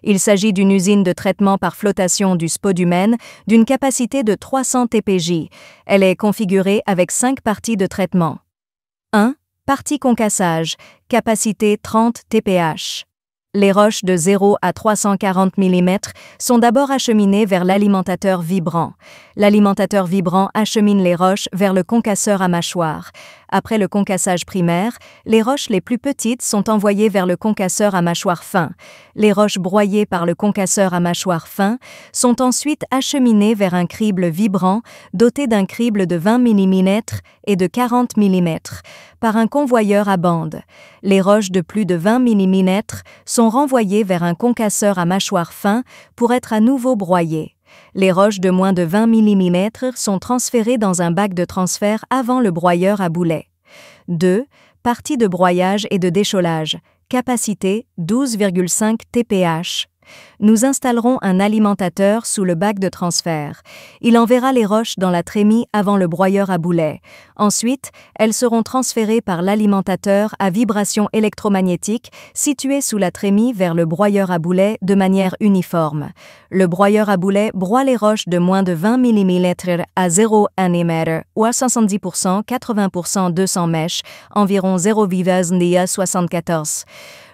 Il s'agit d'une usine de traitement par flottation du spodumène d'une capacité de 300 TPJ. Elle est configurée avec 5 parties de traitement. 1. Partie concassage, capacité 30 TPH. Les roches de 0 à 340 mm sont d'abord acheminées vers l'alimentateur vibrant. L'alimentateur vibrant achemine les roches vers le concasseur à mâchoire. Après le concassage primaire, les roches les plus petites sont envoyées vers le concasseur à mâchoire fin. Les roches broyées par le concasseur à mâchoire fin sont ensuite acheminées vers un crible vibrant doté d'un crible de 20 mm et de 40 mm par un convoyeur à bande. Les roches de plus de 20 mm sont renvoyées vers un concasseur à mâchoire fin pour être à nouveau broyées. Les roches de moins de 20 mm sont transférées dans un bac de transfert avant le broyeur à boulet. 2. Partie de broyage et de décholage. Capacité 12,5 TPH. Nous installerons un alimentateur sous le bac de transfert. Il enverra les roches dans la trémie avant le broyeur à boulet. Ensuite, elles seront transférées par l'alimentateur à vibration électromagnétique situé sous la trémie vers le broyeur à boulet de manière uniforme. Le broyeur à boulet broie les roches de moins de 20 mm à 0,1 mm ou à 70%, 80%, 200 mèches, environ 0,74.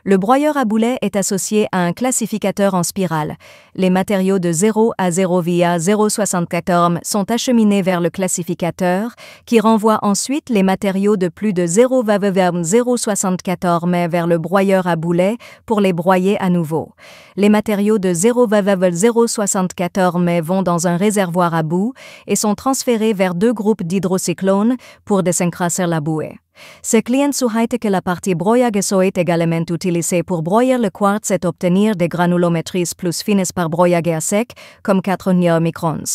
Le broyeur à boulet est associé à un classificateur en spirale. Les matériaux de 0 à 0,074 sont acheminés vers le classificateur, qui renvoie ensuite les matériaux de plus de 0,074 vers le broyeur à boulet pour les broyer à nouveau. Les matériaux de 0,074 vont dans un réservoir à boue et sont transférés vers 2 groupes d'hydrocyclones pour désencrasser la bouée. Ce client souhaite que la partie broyage soit également utilisée pour broyer le quartz et obtenir des granulométries plus fines par broyage à sec, comme 4 microns.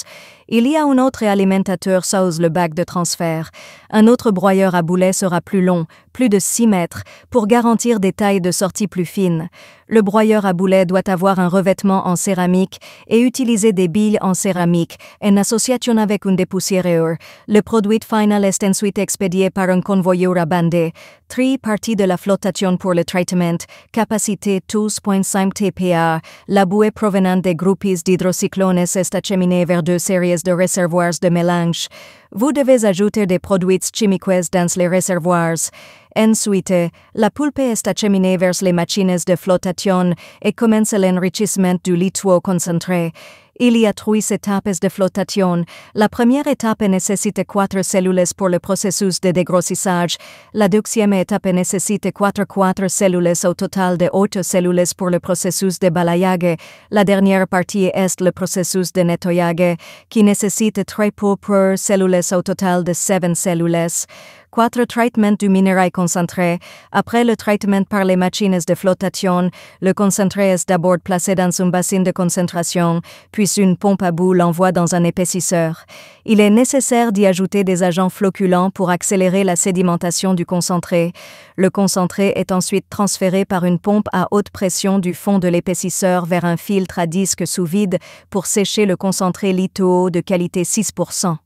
Il y a un autre alimentateur sous le bac de transfert. Un autre broyeur à boulet sera plus long, plus de 6 mètres, pour garantir des tailles de sortie plus fines. Le broyeur à boulet doit avoir un revêtement en céramique et utiliser des billes en céramique en association avec un dépoussiéreur. Le produit final est ensuite expédié par un convoyeur à bandé. 3 parties de la flottation pour le traitement, capacité 12,5 TPA. La bouée provenant des groupes d'hydrocyclones est acheminée vers 2 séries de réservoirs de mélange. Vous devez ajouter des produits chimiques dans les réservoirs. Ensuite, la pulpe est acheminée vers les machines de flottation et commence l'enrichissement du lithium concentré. Il y a 3 étapes de flottation. La première étape nécessite 4 cellules pour le processus de dégrossissage. La deuxième étape nécessite 4 cellules au total de 8 cellules pour le processus de balayage. La dernière partie est le processus de nettoyage, qui nécessite 3 cellules au total de 7 cellules. 4 traitements du minerai concentré. Après le traitement par les machines de flottation, le concentré est d'abord placé dans un bassin de concentration, puis une pompe à bout l'envoie dans un épaississeur. Il est nécessaire d'y ajouter des agents flocculants pour accélérer la sédimentation du concentré. Le concentré est ensuite transféré par une pompe à haute pression du fond de l'épaississeur vers un filtre à disque sous vide pour sécher le concentré litho de qualité 6%.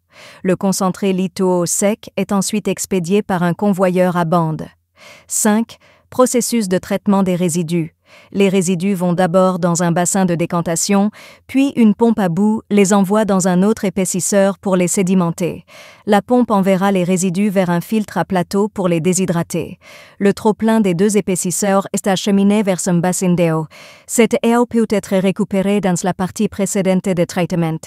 Le concentré litho sec est ensuite expédié par un convoyeur à bande. 5. Processus de traitement des résidus. Les résidus vont d'abord dans un bassin de décantation, puis une pompe à bout les envoie dans un autre épaississeur pour les sédimenter. La pompe enverra les résidus vers un filtre à plateau pour les déshydrater. Le trop-plein des 2 épaississeurs est acheminé vers un bassin d'eau. Cette eau peut être récupérée dans la partie précédente de traitement.